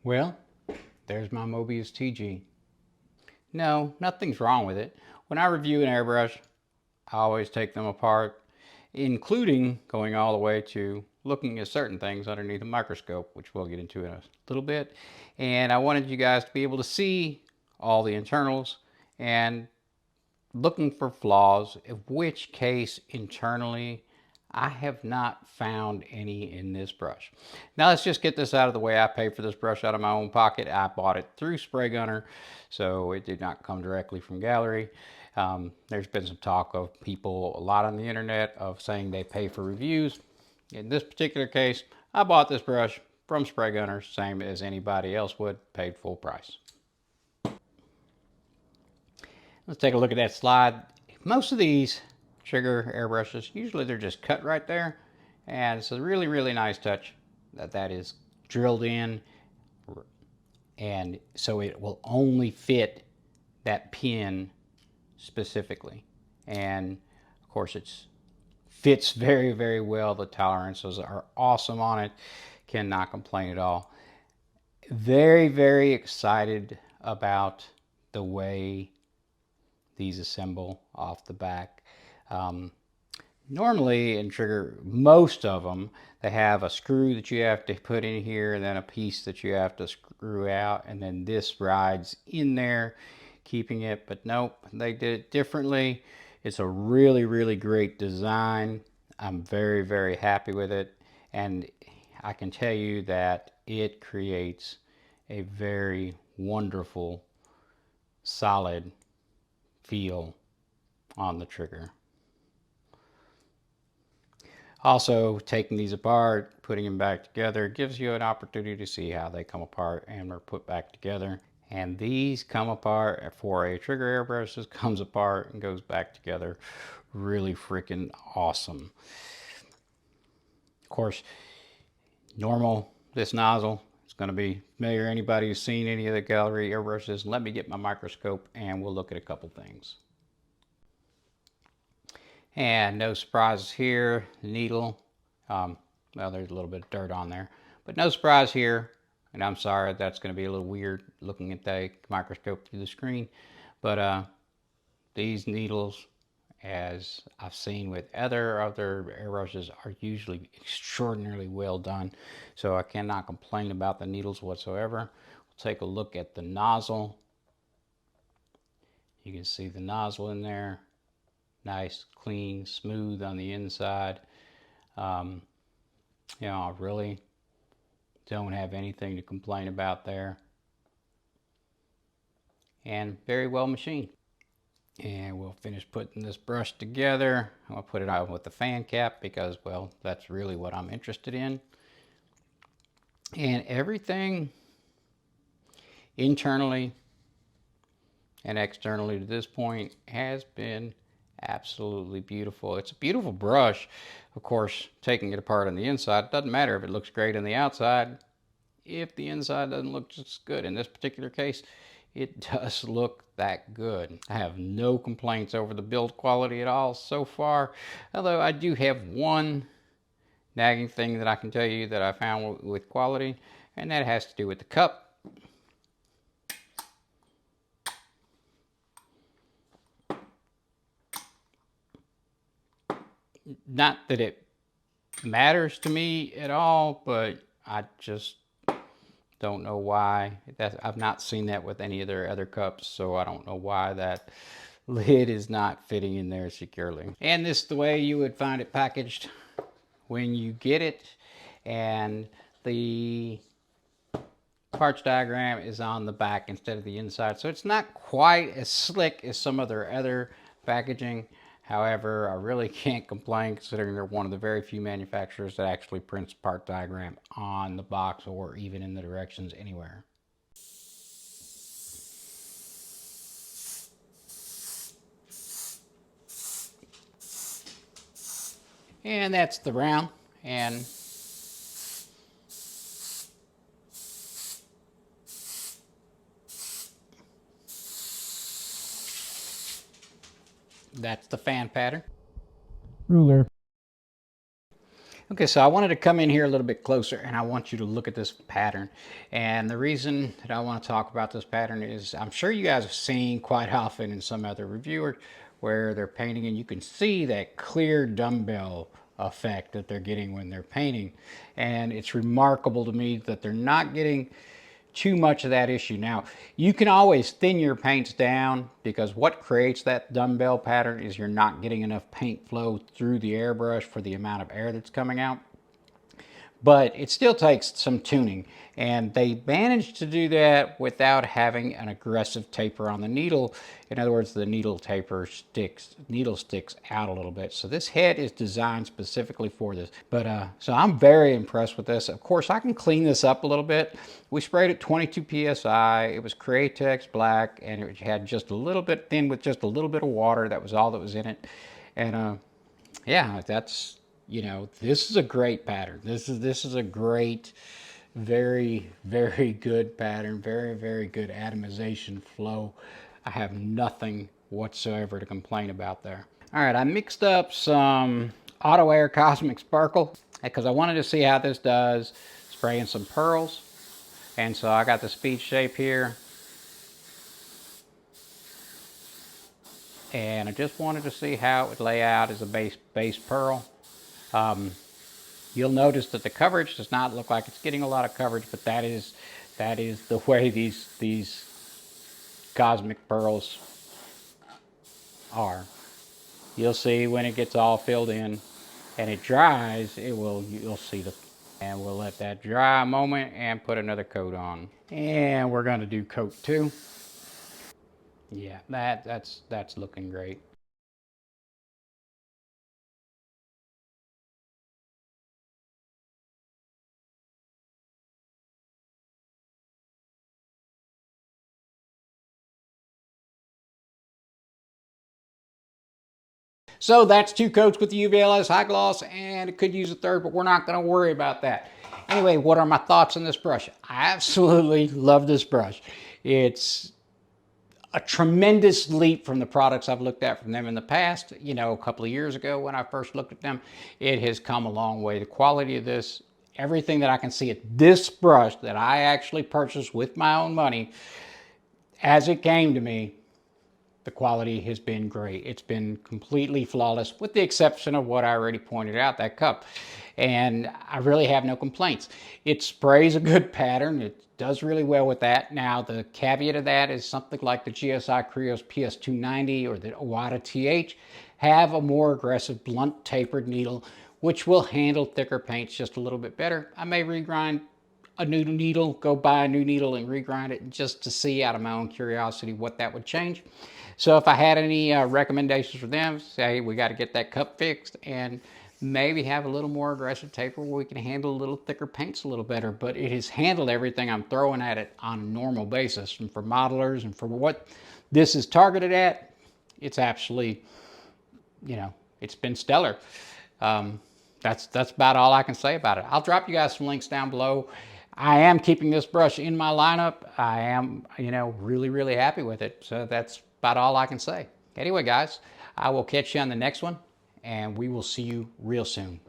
Well, there's my Mobius TG. No, nothing's wrong with it. When I review an airbrush, I always take them apart, including going all the way to looking at certain things underneath a microscope, which we'll get into in a little bit. And I wanted you guys to be able to see all the internals and looking for flaws, in which case internally I have not found any in this brush. Now let's just get this out of the way. I paid for this brush out of my own pocket. I bought it through Spraygunner, so it did not come directly from Gaahleri. There's been some talk of people a lot on the internet of saying they pay for reviews. In this particular case, I bought this brush from Spraygunner, same as anybody else would, paid full price. Let's take a look at that slide. Most of these trigger airbrushes, usually they're just cut right there, and it's a really, really nice touch that is drilled in, and so it will only fit that pin specifically. And of course it fits very, very well. The tolerances are awesome on it. Cannot complain at all. Very, very excited about the way these assemble off the back. Normally in trigger, most of them, they have a screw that you have to put in here and then a piece that you have to screw out, and then this rides in there keeping it. But nope, they did it differently. It's a really, really great design. I'm very, very happy with it, and I can tell you that it creates a very wonderful, solid feel on the trigger. Also, taking these apart, putting them back together, gives you an opportunity to see how they come apart and are put back together. And these come apart for a trigger airbrush. This comes apart and goes back together. Really freaking awesome. Of course, normal, this nozzle, it's going to be familiar. Anybody who's seen any of the Gaahleri airbrushes, let me get my microscope and we'll look at a couple things. And no surprises here. The needle, well, there's a little bit of dirt on there, but no surprise here. And I'm sorry, that's going to be a little weird looking at the microscope through the screen. But these needles, as I've seen with other airbrushes, are usually extraordinarily well done. So I cannot complain about the needles whatsoever. We'll take a look at the nozzle. You can see the nozzle in there. Nice, clean, smooth on the inside. You know, I really don't have anything to complain about there. And very well machined. And we'll finish putting this brush together. I'll put it on with the fan cap because, well, that's really what I'm interested in. And everything internally and externally to this point has been absolutely beautiful. It's a beautiful brush. Of course, taking it apart on the inside, it doesn't matter if it looks great on the outside if the inside doesn't look just good. In this particular case, it does look that good. I have no complaints over the build quality at all so far, although I do have one nagging thing that I can tell you that I found with quality, and that has to do with the cup. Not that it matters to me at all, but I just don't know why. I've not seen that with any of their other cups, so I don't know why that lid is not fitting in there securely. And this is the way you would find it packaged when you get it. And the parts diagram is on the back instead of the inside, so it's not quite as slick as some of their other packaging. However, I really can't complain considering they're one of the very few manufacturers that actually prints part diagram on the box or even in the directions anywhere. And that's the round, and that's the fan pattern. Ruler. Okay, so I wanted to come in here a little bit closer and I want you to look at this pattern. And the reason that I want to talk about this pattern is I'm sure you guys have seen quite often in some other reviewers where they're painting and you can see that clear dumbbell effect that they're getting when they're painting. And it's remarkable to me that they're not getting too much of that issue. Now, you can always thin your paints down because what creates that dumbbell pattern is you're not getting enough paint flow through the airbrush for the amount of air that's coming out. But it still takes some tuning, and they managed to do that without having an aggressive taper on the needle. In other words, the needle sticks out a little bit. So this head is designed specifically for this. But so I'm very impressed with this. Of course, I can clean this up a little bit. We sprayed it 22 psi. It was Createx black, and it had just a little bit thin with just a little bit of water. That was all that was in it. And yeah, that's, you know, this is a great pattern. This is a great, very, very good pattern. Very, very good atomization flow. I have nothing whatsoever to complain about there. All right, I mixed up some Auto Air Cosmic Sparkle because I wanted to see how this does spraying some pearls. And so I got the speed shape here. And I just wanted to see how it would lay out as a base pearl. You'll notice that the coverage does not look like it's getting a lot of coverage, but that is the way these cosmic pearls are. You'll see when it gets all filled in and it dries, you'll see the, and we'll let that dry a moment and put another coat on. And we're going to do coat 2. Yeah, that's looking great. So that's 2 coats with the UV-LS high gloss, and it could use a third, but we're not going to worry about that. Anyway, what are my thoughts on this brush? I absolutely love this brush. It's a tremendous leap from the products I've looked at from them in the past. You know, a couple of years ago when I first looked at them, it has come a long way. The quality of this, everything that I can see at this brush that I actually purchased with my own money, as it came to me, the quality has been great. It's been completely flawless with the exception of what I already pointed out, that cup. And I really have no complaints. It sprays a good pattern. It does really well with that. Now, the caveat of that is something like the GSI Krios PS290 or the Iwata TH have a more aggressive blunt tapered needle, which will handle thicker paints just a little bit better. I may regrind a new needle, go buy a new needle and regrind it just to see out of my own curiosity what that would change. So if I had any recommendations for them, say we got to get that cup fixed and maybe have a little more aggressive taper where we can handle a little thicker paints a little better. But it has handled everything I'm throwing at it on a normal basis. And for modelers and for what this is targeted at, it's absolutely, you know, it's been stellar. That's about all I can say about it. I'll drop you guys some links down below. I am keeping this brush in my lineup. I am, you know, really, really happy with it. So that's about all I can say. Anyway, guys, I will catch you on the next one, and we will see you real soon.